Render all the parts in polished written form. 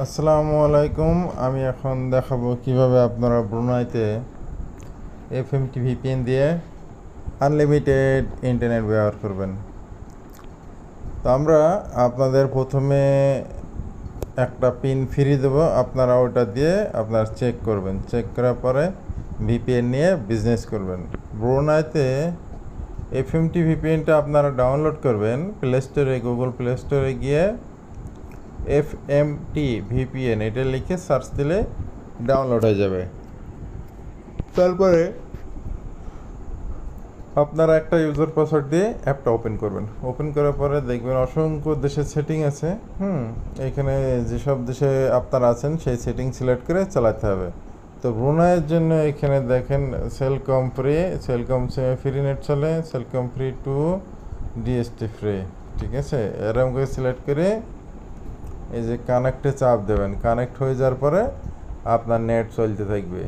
আসসালামু আলাইকুম। আমি এখন দেখাবো কিভাবে আপনারা ব্রুনাইতে এফএমটি ভিপিএন দিয়ে আনলিমিটেড ইন্টারনেট ব্যবহার করবেন। তো আমরা আপনাদের প্রথমে একটা পিন ফ্রি দেবো, আপনারা ওটা দিয়ে আপনারা চেক করবেন। চেক করার পরে ভিপিএন নিয়ে বিজনেস করবেন। ব্রুনাইতে এফএমটি ভিপিএনটা আপনারা ডাউনলোড করবেন প্লে স্টোরে, গুগল প্লে স্টোরে গিয়ে FMT VPN এটা লিখে সার্চ দিলে ডাউনলোড হয়ে যাবে। তারপরে আপনারা একটা ইউজার পাসওয়ার্ড দিয়ে অ্যাপটা ওপেন করবেন। ওপেন করার পরে দেখবেন অসংখ্য দেশের সেটিং আছে। এখানে যেসব দেশে আপনারা আছেন সেই সেটিং সিলেক্ট করে চালাতে হবে। তো ব্রুনাইয়ের জন্য এখানে দেখেন Celcom free, Celcom free net চলে, সেলকম ফ্রি 2, ডিএসটি ফ্রি। ঠিক আছে, এরকম করে সিলেক্ট করে এই যে কানেক্টে চাপ দেবেন। কানেক্ট হয়ে যাওয়ার পরে আপনার নেট চলতে থাকবে।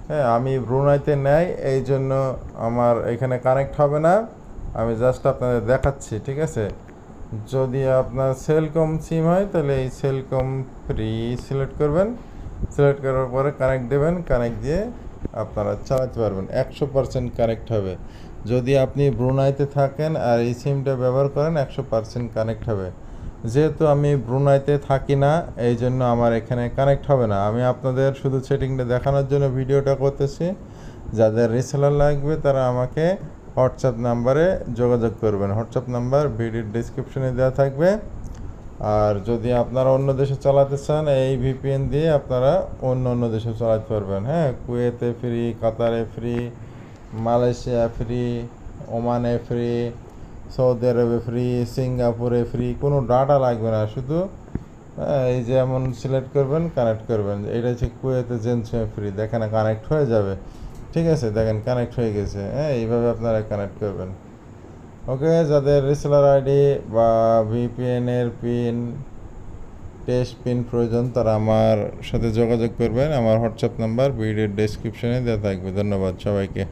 হ্যাঁ, আমি ব্রুনাইতে নেই, এই জন্য আমার এখানে কানেক্ট হবে না। আমি জাস্ট আপনাদের দেখাচ্ছি। ঠিক আছে, যদি আপনার সেলকম সিম হয় তাহলে এই সেলকম ফ্রি সিলেক্ট করবেন। সিলেক্ট করার পরে কানেক্ট দেবেন। কানেক্ট দিয়ে আপনারা চালাতে পারবেন। 100% কানেক্ট হবে। যদি আপনি ব্রুনাইতে থাকেন আর এই সিমটা ব্যবহার করেন 100% কানেক্ট হবে। যেহেতু আমি ব্রুনাইতে থাকি না, এই জন্য আমার এখানে কানেক্ট হবে না। আমি আপনাদের শুধু সেটিংটা দেখানোর জন্য ভিডিওটা করতেছি। যাদের রিসেলার লাগবে তারা আমাকে হোয়াটসঅ্যাপ নাম্বারে যোগাযোগ করবেন। হোয়াটসঅ্যাপ নাম্বার ভিডিওর ডিসক্রিপশনে দেওয়া থাকবে। আর যদি আপনারা অন্য দেশে চালাতে চান, এই ভিপিএন দিয়ে আপনারা অন্য দেশে চালাতে পারবেন। হ্যাঁ, কুয়েতে ফ্রি, কাতারে ফ্রি, মালয়েশিয়া ফ্রি, ওমানে ফ্রি, সৌদি আরবে ফ্রি, সিঙ্গাপুরে ফ্রি। কোনো ডাটা লাগবে না, শুধু এই যেমন সিলেক্ট করবেন, কানেক্ট করবেন। এটা হচ্ছে কুয়েতে জেনসে ফ্রি। দেখেন কানেক্ট হয়ে যাবে। ঠিক আছে, দেখেন কানেক্ট হয়ে গেছে। হ্যাঁ, এইভাবে আপনারা কানেক্ট করবেন। ওকে, যাদের রিসেলার আইডি বা ভিপিএনের পিন, টেস্ট পিন প্রয়োজন তারা আমার সাথে যোগাযোগ করবেন। আমার হোয়াটসঅ্যাপ নাম্বার ভিডিওর ডেসক্রিপশনে দেওয়া থাকবে। ধন্যবাদ সবাইকে।